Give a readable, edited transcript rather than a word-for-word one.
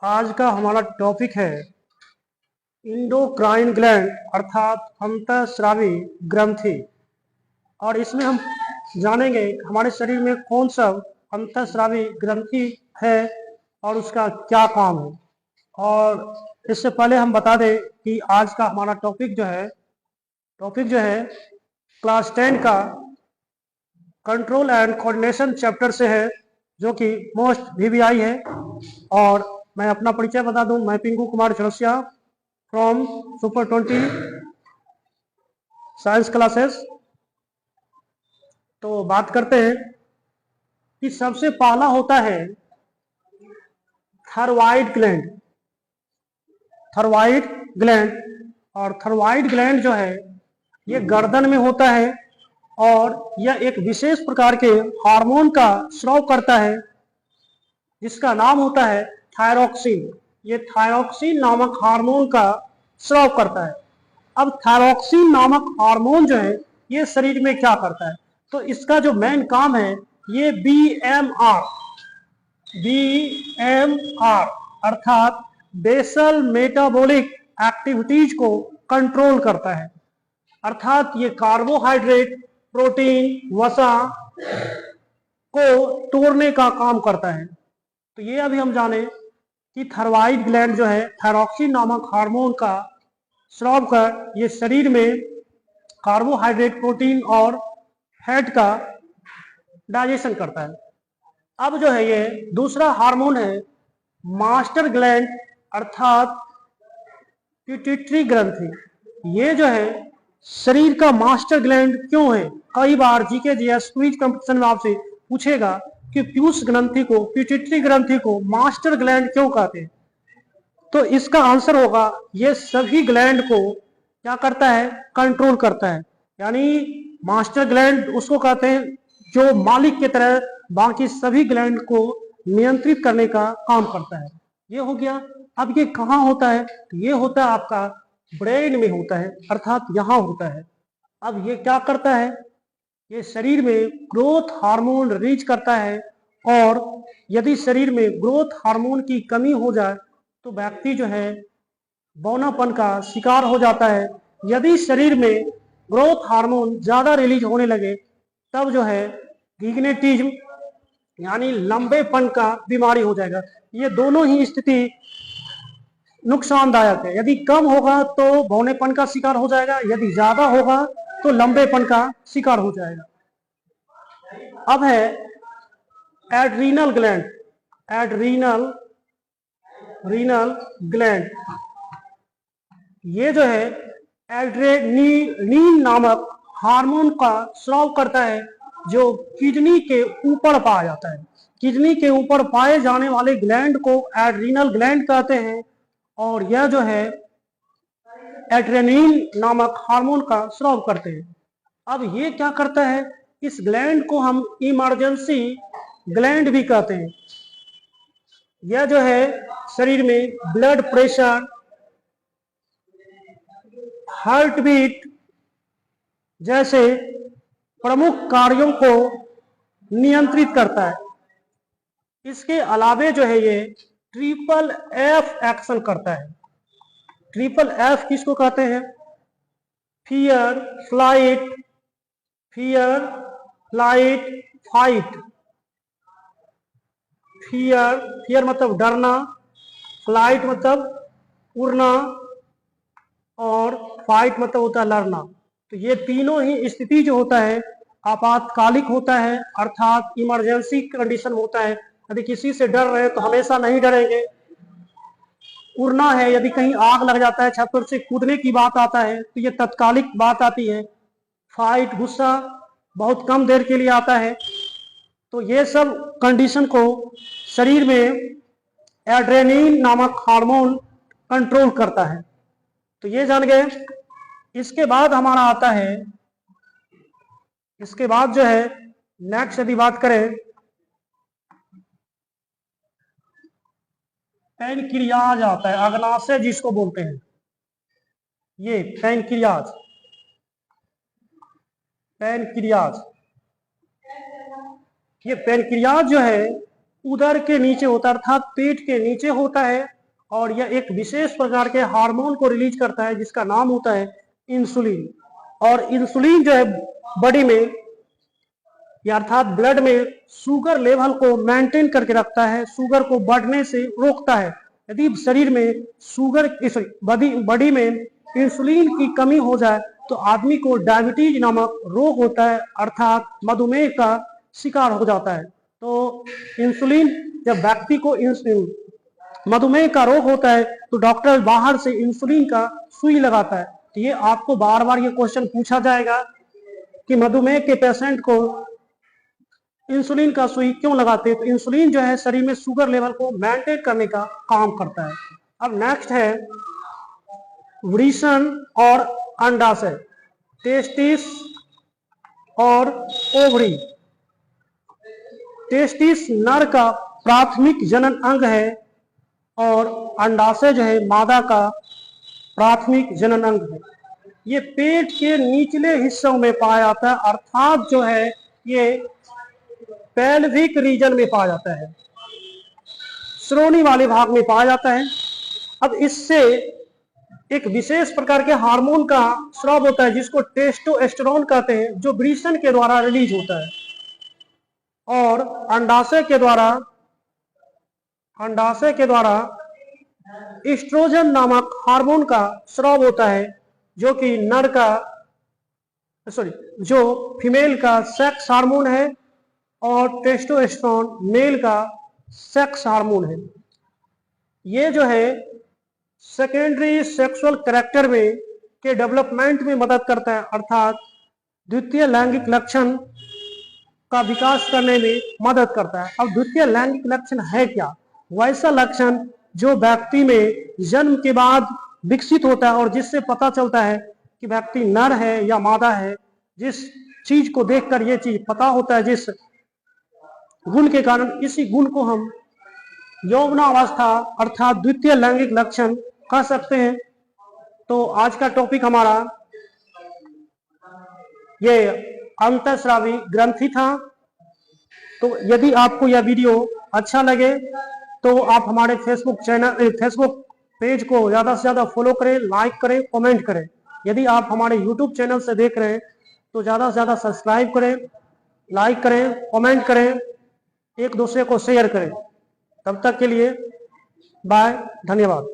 आज का हमारा टॉपिक है इंडोक्राइन ग्लैंड अर्थात अंतःस्रावी ग्रंथि। और इसमें हम जानेंगे हमारे शरीर में कौन सा अंतःस्रावी ग्रंथि है और उसका क्या काम है। और इससे पहले हम बता दें कि आज का हमारा टॉपिक जो है क्लास 10 का कंट्रोल एंड कोऑर्डिनेशन चैप्टर से है, जो कि मोस्ट वीवीआई है। और मैं अपना परिचय बता दूं, मैं Pinku Kumar Chaurasia from super 20 science classes. तो बात करते हैं कि सबसे पहला होता है थायराइड ग्लैंड। थायराइड ग्लैंड और थायराइड ग्लैंड जो है ये गर्दन में होता है और यह एक विशेष प्रकार के हार्मोन का स्राव करता है जिसका नाम होता है थायरॉक्सिन। ये थायरॉक्सिन नामक हार्मोन का स्राव करता है। अब थायरॉक्सिन नामक हार्मोन जो है ये शरीर में क्या करता है, तो इसका जो मेन काम है ये बीएमआर अर्थात बेसल मेटाबॉलिक एक्टिविटीज को कंट्रोल करता है। अर्थात ये कार्बोहाइड्रेट, प्रोटीन, वसा को तोड़ने का काम करता है। तो ये अभी हम जाने कि थायराइड ग्लैंड जो है थायरॉक्सिन नामक हार्मोन का स्राव कर ये शरीर में कार्बोहाइड्रेट, प्रोटीन और फैट का डाइजेशन करता है। अब जो है ये दूसरा हार्मोन है मास्टर ग्लैंड अर्थात पिट्यूटरी ग्रंथि। ये जो है शरीर का मास्टर ग्लैंड क्यों है, कई बार जीके जीएस क्विज कंपटीशन में आपसे पूछेगा कि पीयूष ग्रंथि को, पिट्यूटरी ग्रंथि को मास्टर ग्लैंड क्यों कहते हैं। तो इसका आंसर होगा ये सभी ग्लैंड को क्या करता है, कंट्रोल करता है। यानी मास्टर ग्लैंड उसको कहते हैं जो मालिक की तरह बाकी सभी ग्लैंड को नियंत्रित करने का काम करता है। ये हो गया। अब ये कहाँ होता है, तो ये होता है आपका ब्रेन में होता है, अर्थात यहाँ होता है। अब ये क्या करता है, ये शरीर में ग्रोथ हार्मोन रिलीज करता है और यदि शरीर में ग्रोथ हार्मोन की कमी हो जाए तो व्यक्ति जो है बौनापन का शिकार हो जाता है। यदि शरीर में ग्रोथ हार्मोन ज्यादा रिलीज होने लगे तब जो है गिग्नेटिज्म यानी लंबेपन का बीमारी हो जाएगा। ये दोनों ही स्थिति नुकसानदायक है। यदि कम होगा तो बौनेपन का शिकार हो जाएगा, यदि ज्यादा होगा तो लंबेपन का शिकार हो जाएगा। अब है एड्रीनल ग्लैंड। रीनल ग्लैंड ये जो है एड्रेनलिन नामक हार्मोन का स्राव करता है जो किडनी के ऊपर पाया जाता है। किडनी के ऊपर पाए जाने वाले ग्लैंड को एड्रीनल ग्लैंड कहते हैं और यह जो है एड्रेनलिन नामक हार्मोन का स्राव करते हैं। अब ये क्या करता है, इस ग्लैंड को हम इमरजेंसी ग्लैंड भी कहते हैं। यह जो है शरीर में ब्लड प्रेशर, हार्ट बीट जैसे प्रमुख कार्यों को नियंत्रित करता है। इसके अलावे जो है ये ट्रिपल एफ एक्शन करता है। ट्रिपल एफ किसको कहते हैं, फियर, फ्लाइट, फाइट। फियर मतलब डरना, फ्लाइट मतलब उड़ना और फाइट मतलब होता है लड़ना। तो ये तीनों ही स्थिति जो होता है आपातकालिक होता है, अर्थात इमरजेंसी कंडीशन होता है। यदि किसी से डर रहे तो हमेशा नहीं डरेंगे। उड़ना है, यदि कहीं आग लग जाता है, छत पर से कूदने की बात आता है तो ये तत्कालिक बात आती है। फाइट, गुस्सा बहुत कम देर के लिए आता है। तो ये सब कंडीशन को शरीर में एड्रेनलिन नामक हार्मोन कंट्रोल करता है। तो ये जान गए। इसके बाद हमारा आता है, इसके बाद जो है नेक्स्ट यदि बात करें पैनक्रियाज आता है, अग्नाशय जिसको बोलते हैं। ये पैनक्रियाज ये पैनक्रियाज जो है उदर के नीचे होता है, अर्थात पेट के नीचे होता है, और यह एक विशेष प्रकार के हार्मोन को रिलीज करता है जिसका नाम होता है इंसुलिन। और इंसुलिन जो है बॉडी में या अर्थात ब्लड में शुगर लेवल को मेंटेन करके रखता है, शुगर को बढ़ने से रोकता है। यदि शरीर में शुगर बॉडी में इंसुलिन की कमी हो जाए तो आदमी को डायबिटीज नामक रोग होता है, अर्थात मधुमेह का शिकार हो जाता है। तो इंसुलिन, जब व्यक्ति को मधुमेह का रोग होता है तो डॉक्टर बाहर से इंसुलिन का सुई लगाता है। तो ये आपको बार बार ये क्वेश्चन पूछा जाएगा कि मधुमेह के पेशेंट को इंसुलिन का सुई क्यों लगाते हैं। तो इंसुलिन जो है शरीर में शुगर लेवल को मेंटेन करने का काम करता है। अब नेक्स्ट है वृषण और अंडाशय, टेस्टिस और ओवरी। टेस्टिस नर का प्राथमिक जनन अंग है और अंडाशय जो है मादा का प्राथमिक जनन अंग है। ये पेट के निचले हिस्सों में पाया जाता है, अर्थात जो है ये पेल्विक रीजन में पाया जाता है, श्रोणि वाले भाग में पाया जाता है। अब इससे एक विशेष प्रकार के हार्मोन का स्राव होता है जिसको टेस्टोस्टेरोन कहते हैं, जो वृषण के द्वारा रिलीज होता है। और अंडाशय के द्वारा एस्ट्रोजन नामक हार्मोन का स्राव होता है, जो कि जो फीमेल का सेक्स हार्मोन है, और टेस्टोस्टेरोन मेल का सेक्स हार्मोन है। ये जो है सेकेंडरी सेक्सुअल कैरेक्टर में के डेवलपमेंट में मदद करता है, अर्थात द्वितीय लैंगिक लक्षण का विकास करने में मदद करता है। अब द्वितीय लैंगिक लक्षण है क्या? वैसा लक्षण जो व्यक्ति में जन्म के बाद विकसित होता है और जिससे पता चलता है कि व्यक्ति नर है या मादा है। जिस चीज को देखकर ये चीज पता होता है, जिस गुण के कारण, इसी गुण को हम यौवनावस्था अर्थात द्वितीय लैंगिक लक्षण कह सकते हैं। तो आज का टॉपिक हमारा ये अंतःस्रावी ग्रंथि था। तो यदि आपको यह वीडियो अच्छा लगे तो आप हमारे फेसबुक पेज को ज्यादा से ज्यादा फॉलो करें, लाइक करें, कमेंट करें। यदि आप हमारे यूट्यूब चैनल से देख रहे हैं तो ज्यादा से ज्यादा सब्सक्राइब करें, लाइक करें, कमेंट करें, एक दूसरे को शेयर करें। तब तक के लिए बाय, धन्यवाद।